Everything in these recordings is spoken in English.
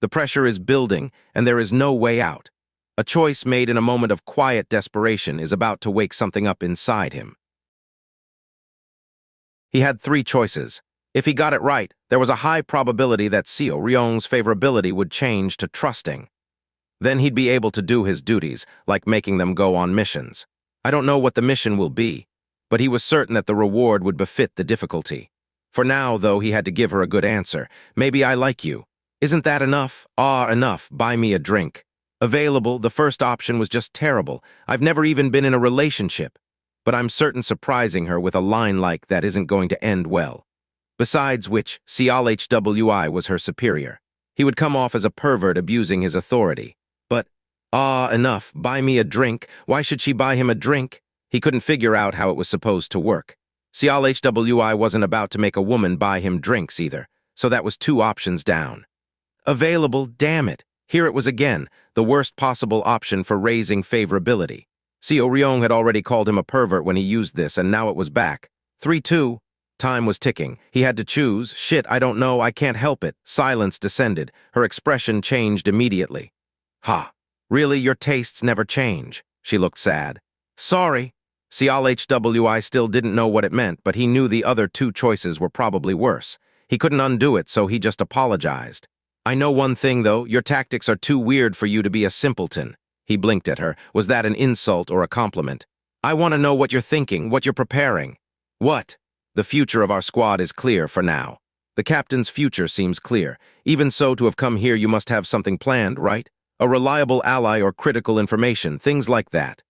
The pressure is building, and there is no way out. A choice made in a moment of quiet desperation is about to wake something up inside him. He had three choices. If he got it right, there was a high probability that Seo Ryeong's favorability would change to trusting. Then he'd be able to do his duties, like making them go on missions. I don't know what the mission will be, but he was certain that the reward would befit the difficulty. For now, though, he had to give her a good answer. Maybe I like you. Isn't that enough? Ah, enough. Buy me a drink. Available, the first option was just terrible. I've never even been in a relationship. But I'm certain surprising her with a line like that isn't going to end well. Besides which, Seol-Hwi was her superior. He would come off as a pervert abusing his authority. But, enough, buy me a drink. Why should she buy him a drink? He couldn't figure out how it was supposed to work. Seol-Hwi wasn't about to make a woman buy him drinks either, so that was two options down. Available, damn it. Here it was again, the worst possible option for raising favorability. Seo Ryeong had already called him a pervert when he used this, and now it was back. 3-2. Time was ticking. He had to choose. Shit, I don't know, I can't help it. Silence descended. Her expression changed immediately. Ha. Really, your tastes never change. She looked sad. Sorry. Seol-Hwi still didn't know what it meant, but he knew the other two choices were probably worse. He couldn't undo it, so he just apologized. I know one thing, though. Your tactics are too weird for you to be a simpleton. He blinked at her. Was that an insult or a compliment? I want to know what you're thinking, what you're preparing. What? The future of our squad is clear for now. The captain's future seems clear. Even so, to have come here, you must have something planned, right? A reliable ally or critical information, things like that.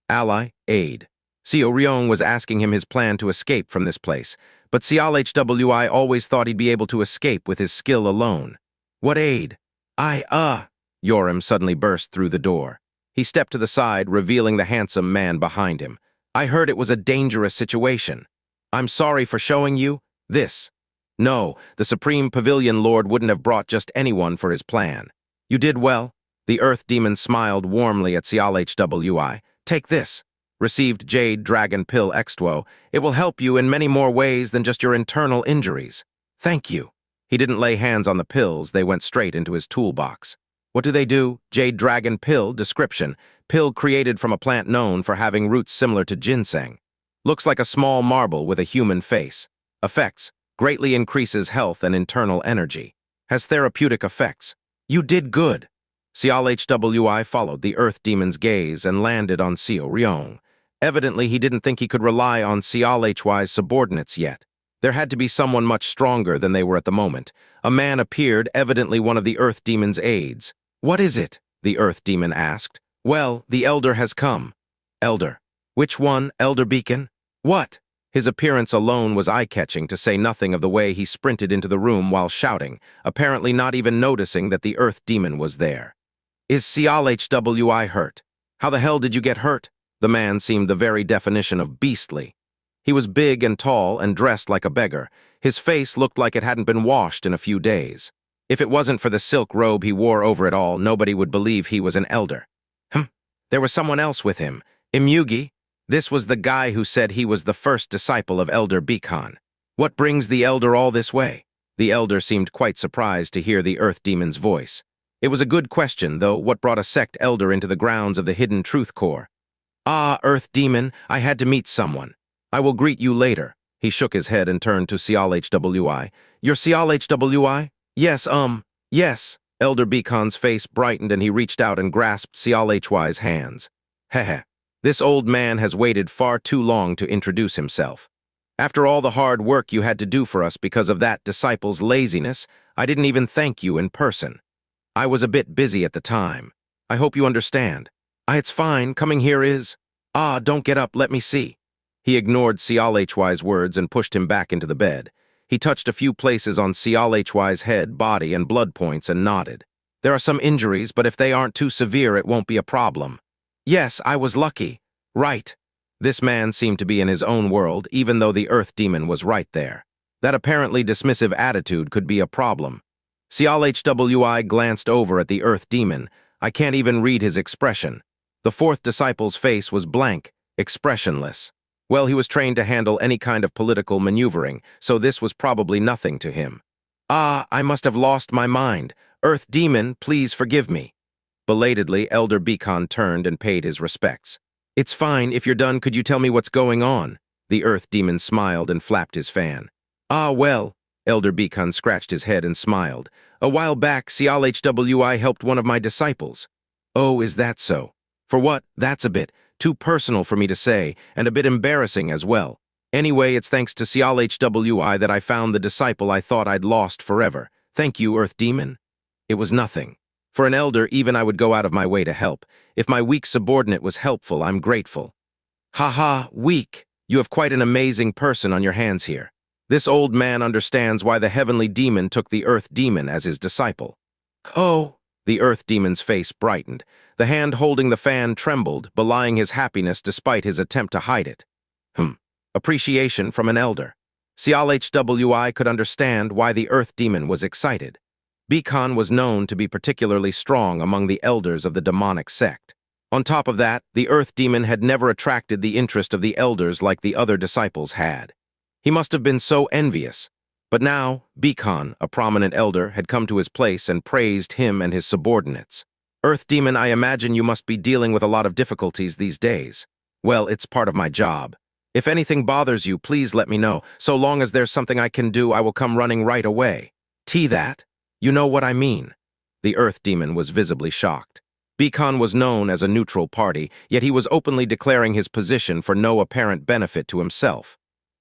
Ally, aid. Seo Ryeong was asking him his plan to escape from this place, but Seol-Hwi always thought he'd be able to escape with his skill alone. What aid? Yoram suddenly burst through the door. He stepped to the side, revealing the handsome man behind him. I heard it was a dangerous situation. I'm sorry for showing you this. No, the Supreme Pavilion Lord wouldn't have brought just anyone for his plan. You did well. The Earth Demon smiled warmly at Seol-Hwi. Take this. Received Jade Dragon Pill Extwo. It will help you in many more ways than just your internal injuries. Thank you. He didn't lay hands on the pills, they went straight into his toolbox. What do they do? Jade Dragon Pill, description. Pill created from a plant known for having roots similar to ginseng. Looks like a small marble with a human face. Effects. Greatly increases health and internal energy. Has therapeutic effects. You did good. Seol-Hwi followed the Earth Demon's gaze and landed on Seo Ryeong. Evidently, he didn't think he could rely on Seol-Hwi's subordinates yet. There had to be someone much stronger than they were at the moment. A man appeared, evidently one of the Earth Demon's aides. What is it? The Earth Demon asked. Well, the Elder has come. Elder. Which one? Elder Baekhon? What? His appearance alone was eye-catching, to say nothing of the way he sprinted into the room while shouting, apparently not even noticing that the Earth Demon was there. Is Seol-Hwi hurt? How the hell did you get hurt? The man seemed the very definition of beastly. He was big and tall and dressed like a beggar. His face looked like it hadn't been washed in a few days. If it wasn't for the silk robe he wore over it all, nobody would believe he was an elder. There was someone else with him. Imyugi. This was the guy who said he was the first disciple of Elder Baekhon. What brings the elder all this way? The elder seemed quite surprised to hear the Earth Demon's voice. It was a good question, though. What brought a sect elder into the grounds of the Hidden Truth Core? Ah, Earth Demon, I had to meet someone. I will greet you later. He shook his head and turned to Seol-Hwi. You're Seol-Hwi? Yes. Elder Baekhon's face brightened and he reached out and grasped Seol-Hwi's hands. Heh. This old man has waited far too long to introduce himself. After all the hard work you had to do for us because of that disciple's laziness, I didn't even thank you in person. I was a bit busy at the time. I hope you understand. It's fine. Coming here is... don't get up. Let me see. He ignored Seol-Hwi's words and pushed him back into the bed. He touched a few places on Seol-Hwi's head, body, and blood points and nodded. There are some injuries, but if they aren't too severe, it won't be a problem. Yes, I was lucky. Right. This man seemed to be in his own world, even though the Earth Demon was right there. That apparently dismissive attitude could be a problem. Seol-Hwi glanced over at the Earth Demon. I can't even read his expression. The fourth disciple's face was blank, expressionless. Well, he was trained to handle any kind of political maneuvering, so this was probably nothing to him. I must have lost my mind. Earth demon, please forgive me. Belatedly, Elder Baekhon turned and paid his respects. It's fine. If you're done, could you tell me what's going on? The Earth demon smiled and flapped his fan. Ah, well, Elder Baekhon scratched his head and smiled. A while back, Seol-Hwi helped one of my disciples. Oh, is that so? For what? That's a bit too personal for me to say, and a bit embarrassing as well. Anyway, it's thanks to Seol-Hwi that I found the disciple I thought I'd lost forever. Thank you, Earth Demon. It was nothing. For an elder, even I would go out of my way to help. If my weak subordinate was helpful, I'm grateful. Ha, weak. You have quite an amazing person on your hands here. This old man understands why the heavenly demon took the Earth Demon as his disciple. Oh, the Earth Demon's face brightened. The hand holding the fan trembled, belying his happiness despite his attempt to hide it. Appreciation from an elder. Seol-Hwi could understand why the Earth Demon was excited. Baekhon was known to be particularly strong among the elders of the demonic sect. On top of that, the Earth Demon had never attracted the interest of the elders like the other disciples had. He must have been so envious. But now, Baekhon, a prominent elder, had come to his place and praised him and his subordinates. Earth Demon, I imagine you must be dealing with a lot of difficulties these days. Well, it's part of my job. If anything bothers you, please let me know. So long as there's something I can do, I will come running right away. That? You know what I mean. The Earth Demon was visibly shocked. Baekhon was known as a neutral party, yet he was openly declaring his position for no apparent benefit to himself.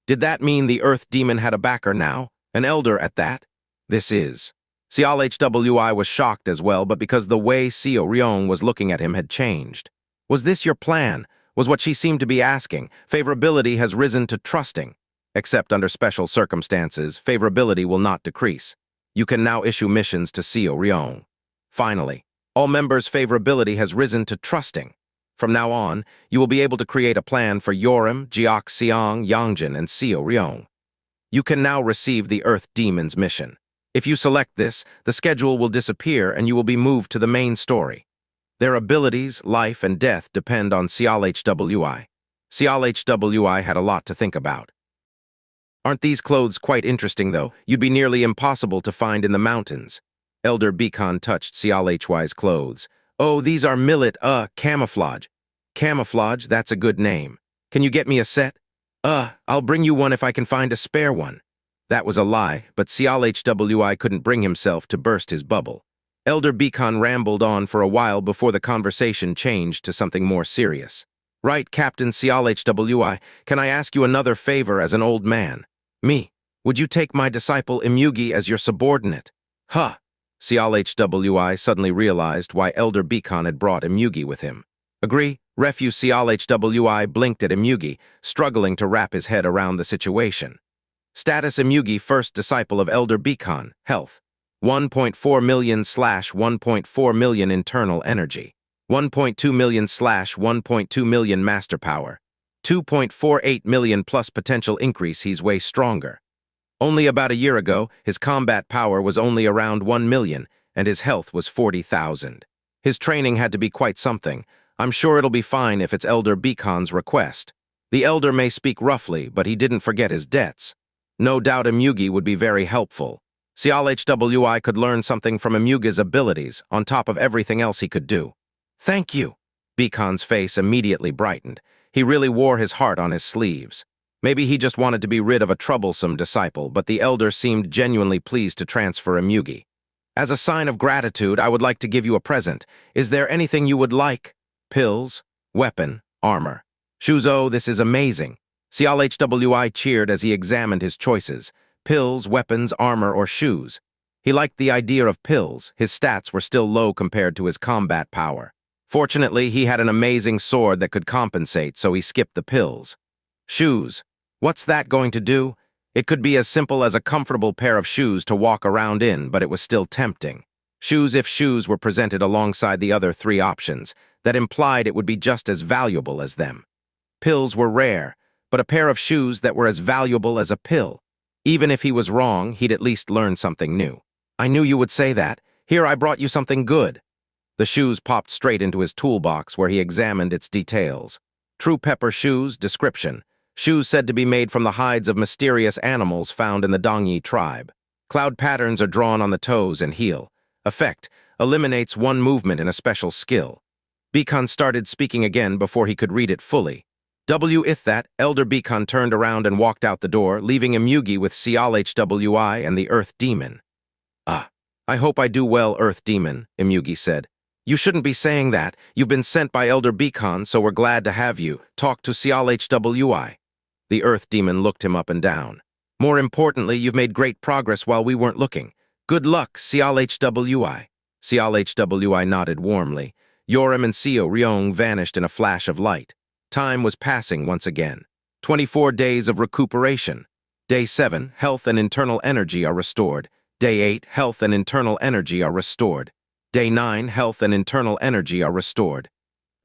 Did that mean the Earth Demon had a backer now? An elder at that? This is. Seol-Hwi was shocked as well, but because the way Seo Ryeong was looking at him had changed. Was this your plan? Was what she seemed to be asking. Favorability has risen to trusting. Except under special circumstances, favorability will not decrease. You can now issue missions to Seo Ryeong. Finally, all members' favorability has risen to trusting. From now on, you will be able to create a plan for Yoram, Jiaxiang, Yangjin, and Seo Ryeong. You can now receive the Earth Demon's mission. If you select this, the schedule will disappear and you will be moved to the main story. Their abilities, life, and death depend on Seol-Hwi. Seol-Hwi had a lot to think about. Aren't these clothes quite interesting, though? You'd be nearly impossible to find in the mountains. Elder Baekhon touched Seol-Hwi's clothes. Oh, these are camouflage. Camouflage, that's a good name. Can you get me a set? I'll bring you one if I can find a spare one. That was a lie, but Seol-Hwi couldn't bring himself to burst his bubble. Elder Baekhon rambled on for a while before the conversation changed to something more serious. Right, Captain Seol-Hwi, can I ask you another favor as an old man? Me. Would you take my disciple Imyugi as your subordinate? Seol-Hwi suddenly realized why Elder Baekhon had brought Imyugi with him. Agree? Refuse Seol-Hwi blinked at Imyugi, struggling to wrap his head around the situation. Status Imyugi, first disciple of Elder Baekhon, health. 1.4 million/1.4 million internal energy. 1.2 million/1.2 million master power. 2.48 million plus potential increase. He's way stronger. Only about a year ago, his combat power was only around 1 million, and his health was 40,000. His training had to be quite something. I'm sure it'll be fine if it's Elder Baekhon's request. The elder may speak roughly, but he didn't forget his debts. No doubt Imyugi would be very helpful. Seol-Hwi could learn something from Imyugi's abilities, on top of everything else he could do. Thank you. Baekhon's face immediately brightened. He really wore his heart on his sleeves. Maybe he just wanted to be rid of a troublesome disciple, but the elder seemed genuinely pleased to transfer Imyugi. As a sign of gratitude, I would like to give you a present. Is there anything you would like? Pills, weapon, armor. Shoes. Oh, this is amazing. Seol-Hwi cheered as he examined his choices. Pills, weapons, armor, or shoes. He liked the idea of pills. His stats were still low compared to his combat power. Fortunately, he had an amazing sword that could compensate, so he skipped the pills. Shoes. What's that going to do? It could be as simple as a comfortable pair of shoes to walk around in, but it was still tempting. Shoes. If shoes were presented alongside the other three options, that implied it would be just as valuable as them. Pills were rare, but a pair of shoes that were as valuable as a pill. Even if he was wrong, he'd at least learn something new. I knew you would say that. Here, I brought you something good. The shoes popped straight into his toolbox where he examined its details. True pepper shoes, description. Shoes said to be made from the hides of mysterious animals found in the Dongyi tribe. Cloud patterns are drawn on the toes and heel. Effect. Eliminates one movement in a special skill. Baekhon started speaking again before he could read it fully. With that, Elder Baekhon turned around and walked out the door, leaving Imugi with Seol-Hwi and the Earth Demon. Ah, I hope I do well, Earth Demon, Imugi said. You shouldn't be saying that. You've been sent by Elder Baekhon, so we're glad to have you. Talk to Seol-Hwi. The Earth Demon looked him up and down. More importantly, you've made great progress while we weren't looking. Good luck, Seol-Hwi. Seol-Hwi nodded warmly. Yoram and Seo Ryeong vanished in a flash of light. Time was passing once again. 24 days of recuperation. Day 7, health and internal energy are restored. Day 8, health and internal energy are restored. Day 9, health and internal energy are restored.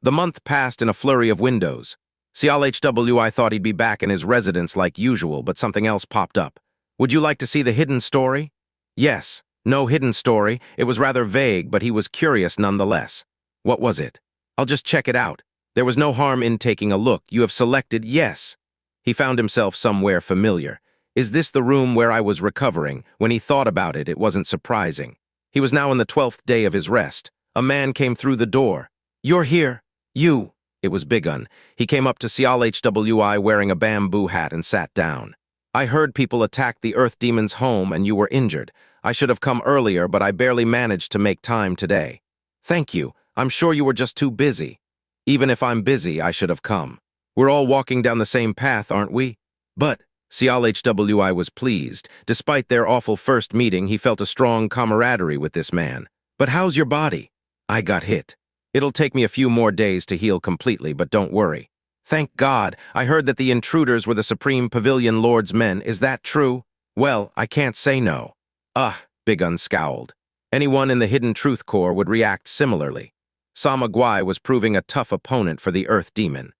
The month passed in a flurry of windows. Seol-Hwi thought he'd be back in his residence like usual, but something else popped up. Would you like to see the hidden story? Yes. No hidden story. It was rather vague, but he was curious nonetheless. What was it? I'll just check it out. There was no harm in taking a look. You have selected yes. He found himself somewhere familiar. Is this the room where I was recovering? When he thought about it, it wasn't surprising. He was now in the 12th day of his rest. A man came through the door. You're here. You. It was Baekhon. He came up to Seol-Hwi wearing a bamboo hat and sat down. I heard people attack the Earth Demon's home and you were injured. I should have come earlier, but I barely managed to make time today. Thank you. I'm sure you were just too busy. Even if I'm busy, I should have come. We're all walking down the same path, aren't we? But Seol-Hwi was pleased. Despite their awful first meeting, he felt a strong camaraderie with this man. But how's your body? I got hit. It'll take me a few more days to heal completely, but don't worry. Thank God. I heard that the intruders were the Supreme Pavilion Lord's men. Is that true? Well, I can't say no. Baekhon scowled. Anyone in the Hidden Truth Corps would react similarly. Seol-Hwi was proving a tough opponent for the Earth Demon.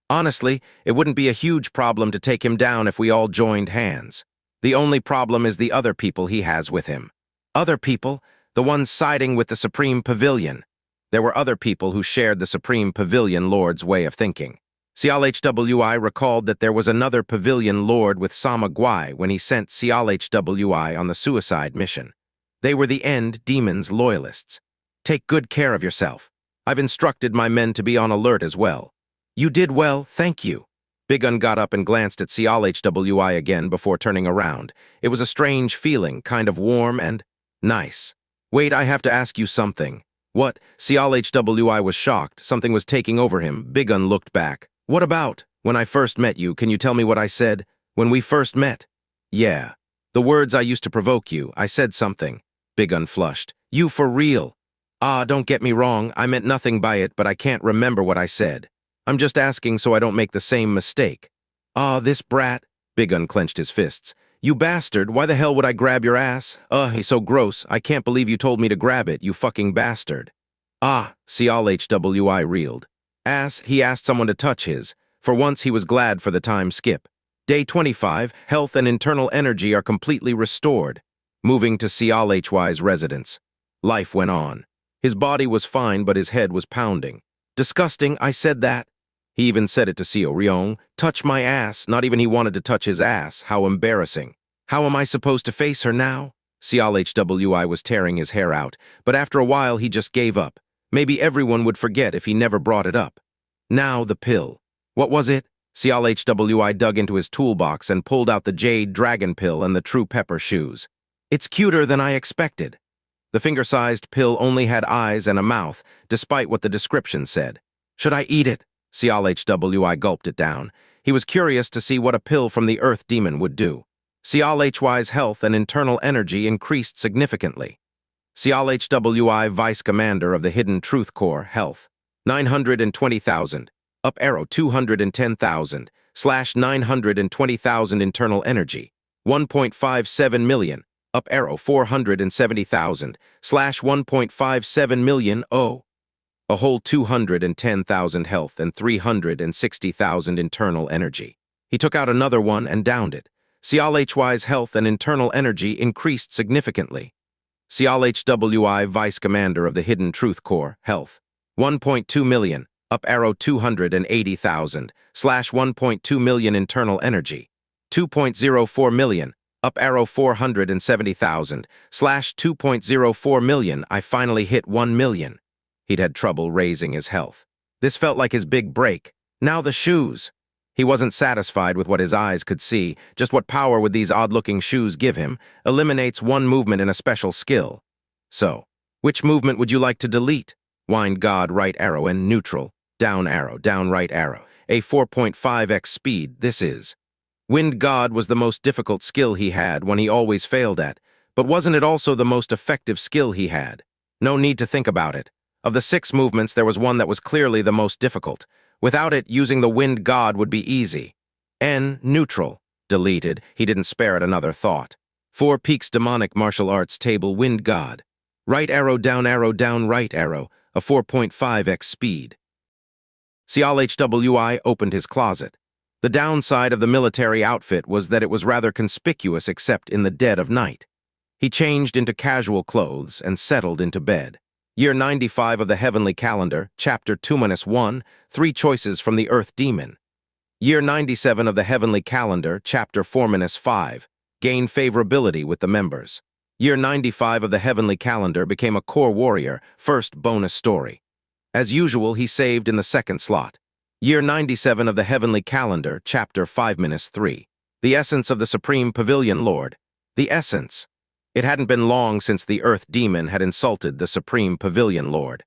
Honestly, it wouldn't be a huge problem to take him down if we all joined hands. The only problem is the other people he has with him. Other people? The ones siding with the Supreme Pavilion. There were other people who shared the Supreme Pavilion Lord's way of thinking. Seol-Hwi recalled that there was another Pavilion Lord with Seol-Hwi when he sent Seol-Hwi on the suicide mission. They were the End Demon's loyalists. Take good care of yourself. I've instructed my men to be on alert as well. You did well, thank you. Baekhon got up and glanced at Seol-Hwi again before turning around. It was a strange feeling, kind of warm and nice. Wait, I have to ask you something. What? Seol-Hwi was shocked. Something was taking over him. Baekhon looked back. What about? When I first met you, can you tell me what I said? When we first met? Yeah. The words I used to provoke you. I said something. Baekhon flushed. You for real? Don't get me wrong, I meant nothing by it, but I can't remember what I said. I'm just asking so I don't make the same mistake. This brat. Baekhon clenched his fists. You bastard, why the hell would I grab your ass? He's so gross, I can't believe you told me to grab it, you fucking bastard. Seol-Hwi reeled. Ass, he asked someone to touch his. For once he was glad for the time skip. Day 25, health and internal energy are completely restored. Moving to Seol-Hwi's residence. Life went on. His body was fine, but his head was pounding. Disgusting, I said that. He even said it to Seo Ryeong. Touch my ass. Not even he wanted to touch his ass. How embarrassing. How am I supposed to face her now? Seol-Hwi was tearing his hair out, but after a while he just gave up. Maybe everyone would forget if he never brought it up. Now the pill. What was it? Seol-Hwi dug into his toolbox and pulled out the Jade Dragon Pill and the True Pepper shoes. It's cuter than I expected. The finger-sized pill only had eyes and a mouth, despite what the description said. Should I eat it? Seol-Hwi gulped it down. He was curious to see what a pill from the Earth Demon would do. Seol-Hwi's health and internal energy increased significantly. Seol-Hwi Vice Commander of the Hidden Truth Corps, health. 920,000. Up arrow 210,000. / 920,000 internal energy. 1.57 million. Up arrow 470,000. / 1.57 million. A whole 210,000 health and 360,000 internal energy. He took out another one and downed it. Seol-Hwi's health and internal energy increased significantly. Seol-Hwi Vice Commander of the Hidden Truth Corps, health. 1.2 million. Up arrow 280,000. / 1.2 million internal energy. 2.04 million. up arrow 470,000, slash 2.04 million, I finally hit 1 million. He'd had trouble raising his health. This felt like his big break. Now the shoes. He wasn't satisfied with what his eyes could see, just what power would these odd-looking shoes give him, eliminates one movement in a special skill. So, which movement would you like to delete? Wind God, right arrow, and neutral, down arrow, down right arrow. A 4.5x speed, this is. Wind God was the most difficult skill he had, one he always failed at, but wasn't it also the most effective skill he had? No need to think about it. Of the 6 movements, there was one that was clearly the most difficult. Without it, using the Wind God would be easy. N, neutral, deleted, he didn't spare it another thought. 4 Peaks Demonic Martial Arts Table Wind God. Right arrow, down right arrow, a 4.5x speed. Seol-Hwi opened his closet. The downside of the military outfit was that it was rather conspicuous except in the dead of night. He changed into casual clothes and settled into bed. Year 95 of the Heavenly Calendar, Chapter 2-1, 3 choices from the Earth Demon. Year 97 of the Heavenly Calendar, Chapter 4-5, gain favorability with the members. Year 95 of the Heavenly Calendar became a core warrior, first bonus story. As usual, he saved in the second slot. Year 97 of the Heavenly Calendar, Chapter 5-3, the essence of the Supreme Pavilion Lord. The essence. It hadn't been long since the Earth Demon had insulted the Supreme Pavilion Lord.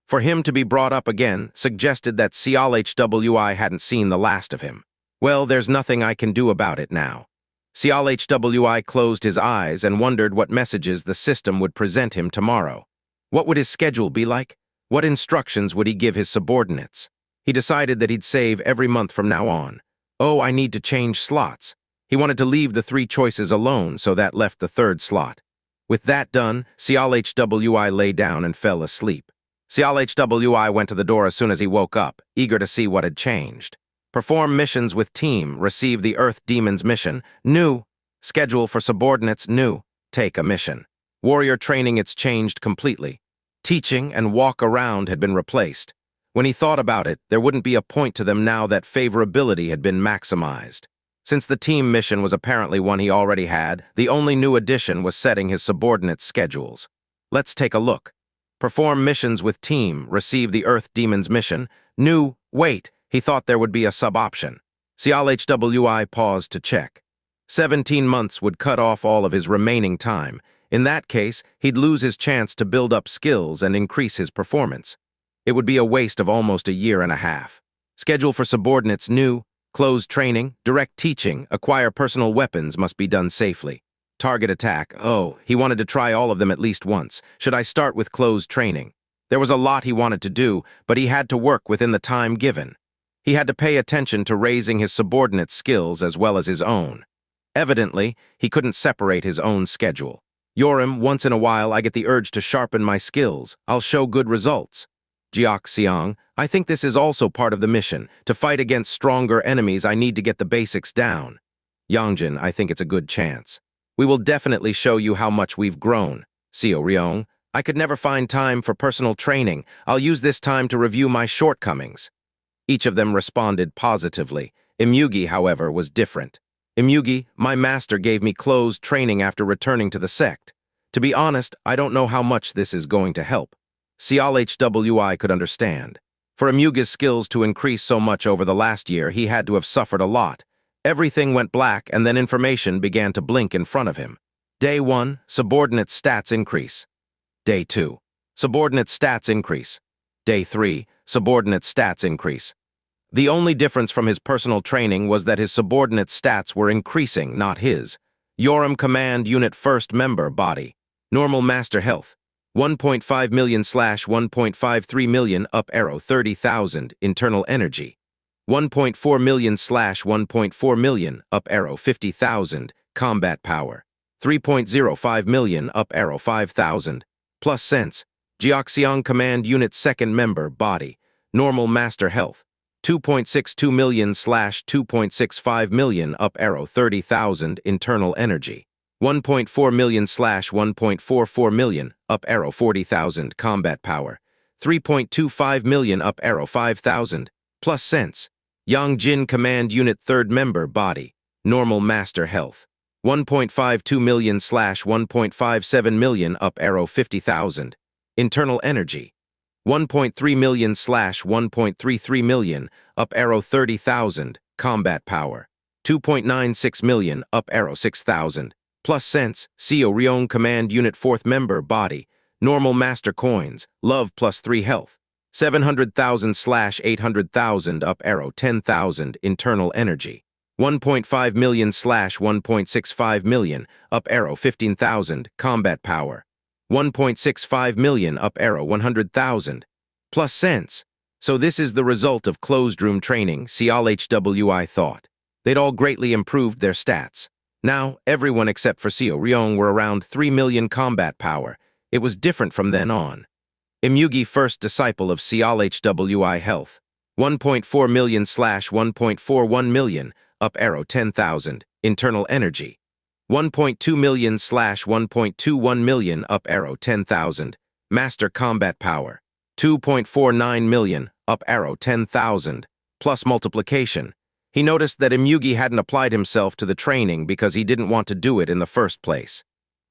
For him to be brought up again suggested that Seol-Hwi hadn't seen the last of him. Well, there's nothing I can do about it now. Seol-Hwi closed his eyes and wondered what messages the system would present him tomorrow. What would his schedule be like? What instructions would he give his subordinates? He decided that he'd save every month from now on. Oh, I need to change slots. He wanted to leave the 3 choices alone, so that left the 3rd slot. With that done, Seol-Hwi lay down and fell asleep. Seol-Hwi went to the door as soon as he woke up, eager to see what had changed. Perform missions with team, receive the Earth Demon's mission, new. Schedule for subordinates, new. Take a mission. Warrior training, it's changed completely. Teaching and walk around had been replaced. When he thought about it, there wouldn't be a point to them now that favorability had been maximized. Since the team mission was apparently one he already had, the only new addition was setting his subordinates' schedules. Let's take a look. Perform missions with team, receive the Earth Demon's mission, new, wait, he thought there would be a sub-option. Seol-Hwi paused to check. 17 months would cut off all of his remaining time. In that case, he'd lose his chance to build up skills and increase his performance. It would be a waste of almost a year and a half. Schedule for subordinates, new. Closed training, direct teaching, acquire personal weapons must be done safely. Target attack, oh, he wanted to try all of them at least once. Should I start with closed training? There was a lot he wanted to do, but he had to work within the time given. He had to pay attention to raising his subordinates' skills as well as his own. Evidently, he couldn't separate his own schedule. Yoram, once in a while I get the urge to sharpen my skills. I'll show good results. Xianxia, I think this is also part of the mission. To fight against stronger enemies, I need to get the basics down. Yongjin, I think it's a good chance. We will definitely show you how much we've grown. Seo Ryeong, I could never find time for personal training. I'll use this time to review my shortcomings. Each of them responded positively. Imyugi, however, was different. Imyugi, my master gave me closed training after returning to the sect. To be honest, I don't know how much this is going to help. Seol-Hwi could understand. For Imyugi's skills to increase so much over the last year, he had to have suffered a lot. Everything went black, and then information began to blink in front of him. Day 1, subordinate stats increase. Day 2, subordinate stats increase. Day 3, subordinate stats increase. The only difference from his personal training was that his subordinate stats were increasing, not his. Yoram Command Unit 1st Member Body. Normal Master Health. 1.5 million/1.53 million up arrow 30,000 internal energy. 1.4 million/1.4 million up arrow 50,000 combat power. 3.05 million up arrow 5,000 plus sense. Xianxia Command Unit 2nd Member Body. Normal Master Health. 2.62 million/2.65 million up arrow 30,000 internal energy. 1.4 million/1.44 million up arrow 40,000 combat power. 3.25 million up arrow 5,000 plus sense. Yongjin Command Unit 3rd Member Body. Normal Master Health. 1.52 million slash 1.57 million up arrow 50,000. Internal energy. 1.3 million slash 1.33 million up arrow 30,000. Combat power. 2.96 million up arrow 6,000. Plus sense. Seo Ryeong command unit 4th member body. Normal master coins. Love plus 3 health. 700,000 slash 800,000 up arrow 10,000. Internal energy. 1.5 million slash 1.65 million up arrow 15,000. Combat power. 1.65 million up arrow 100,000. Plus sense. So this is the result of closed room training, Seol-Hwi thought. They'd all greatly improved their stats. Now, everyone except for Seo Ryeong were around 3 million combat power. It was different from then on. Imyugi, first disciple of Seol-Hwi health. 1.4 million slash 1.41 million up arrow 10,000. Internal energy. 1.2 million slash 1.21 million up arrow 10,000. Master combat power. 2.49 million up arrow 10,000. Plus multiplication. He noticed that Imyugi hadn't applied himself to the training because he didn't want to do it in the first place.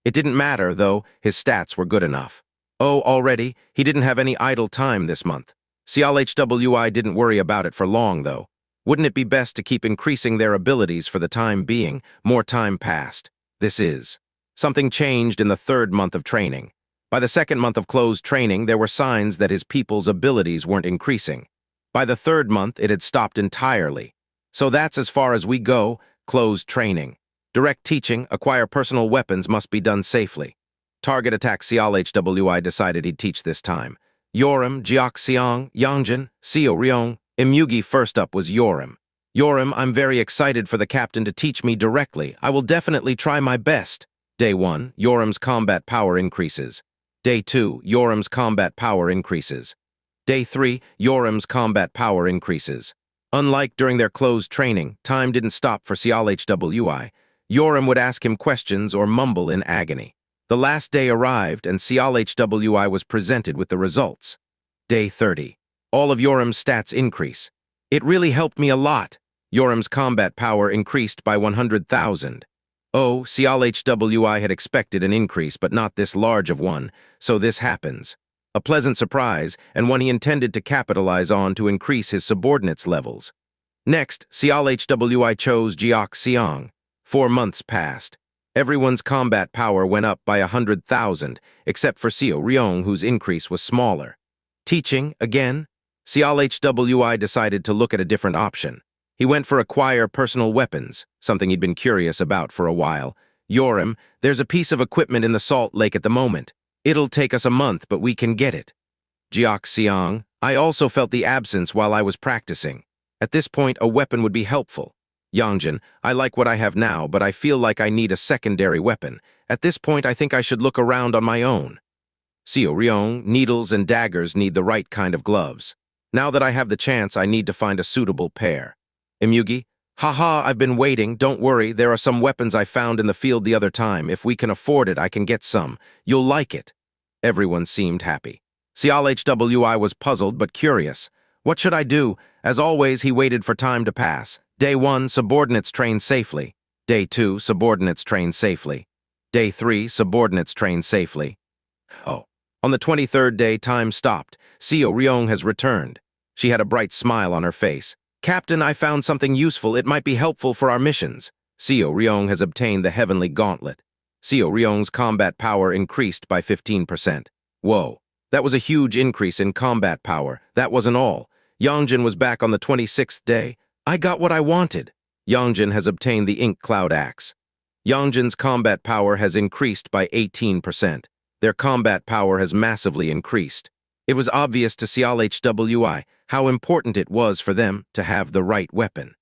It didn't matter, though, his stats were good enough. Oh, already, he didn't have any idle time this month. Seol-Hwi didn't worry about it for long, though. Wouldn't it be best to keep increasing their abilities for the time being? More time passed. This is. Something changed in the 3rd month of training. By the 2nd month of closed training, there were signs that his people's abilities weren't increasing. By the 3rd month, it had stopped entirely. So that's as far as we go, closed training. Direct teaching, acquire personal weapons must be done safely. Target attack. Seol-Hwi decided he'd teach this time. Yoram, Xianxia, Yongjin, Seo Ryeong. Imyugi first up was Yoram. Yoram, I'm very excited for the captain to teach me directly. I will definitely try my best. Day 1, Yoram's combat power increases. Day 2, Yoram's combat power increases. Day 3, Yoram's combat power increases. Unlike during their closed training, time didn't stop for Seol-Hwi. Yoram would ask him questions or mumble in agony. The last day arrived and Seol-Hwi was presented with the results. Day 30. All of Yoram's stats increase. It really helped me a lot. Yoram's combat power increased by 100,000. Oh, Seol-Hwi had expected an increase, but not this large of one, so this happens. A pleasant surprise, and one he intended to capitalize on to increase his subordinates' levels. Next, Seol-Hwi chose Xianxia. 4 months passed. Everyone's combat power went up by 100,000, except for Seo Ryeong, whose increase was smaller. Teaching, again? Seol-Hwi decided to look at a different option. He went for acquire personal weapons, something he'd been curious about for a while. Yoram, there's a piece of equipment in the salt lake at the moment. It'll take us a month, but we can get it. Xianxia, I also felt the absence while I was practicing. At this point, a weapon would be helpful. Yongjin, I like what I have now, but I feel like I need a secondary weapon. At this point, I think I should look around on my own. Seo Ryeong, needles and daggers need the right kind of gloves. Now that I have the chance, I need to find a suitable pair. Imyugi, haha, I've been waiting. Don't worry, there are some weapons I found in the field the other time. If we can afford it, I can get some. You'll like it. Everyone seemed happy. Seol-Hwi was puzzled but curious. What should I do? As always, he waited for time to pass. Day 1, subordinates train safely. Day 2, subordinates train safely. Day 3, subordinates train safely. Oh. On the 23rd day, time stopped. Seo Ryeong has returned. She had a bright smile on her face. Captain, I found something useful. It might be helpful for our missions. Seo Ryeong has obtained the Heavenly Gauntlet. Seo Ryeong's combat power increased by 15%. Whoa, that was a huge increase in combat power. That wasn't all. Yongjin was back on the 26th day. I got what I wanted. Yongjin has obtained the Ink Cloud Axe. Yongjin's combat power has increased by 18%. Their combat power has massively increased. It was obvious to Seol-Hwi how important it was for them to have the right weapon.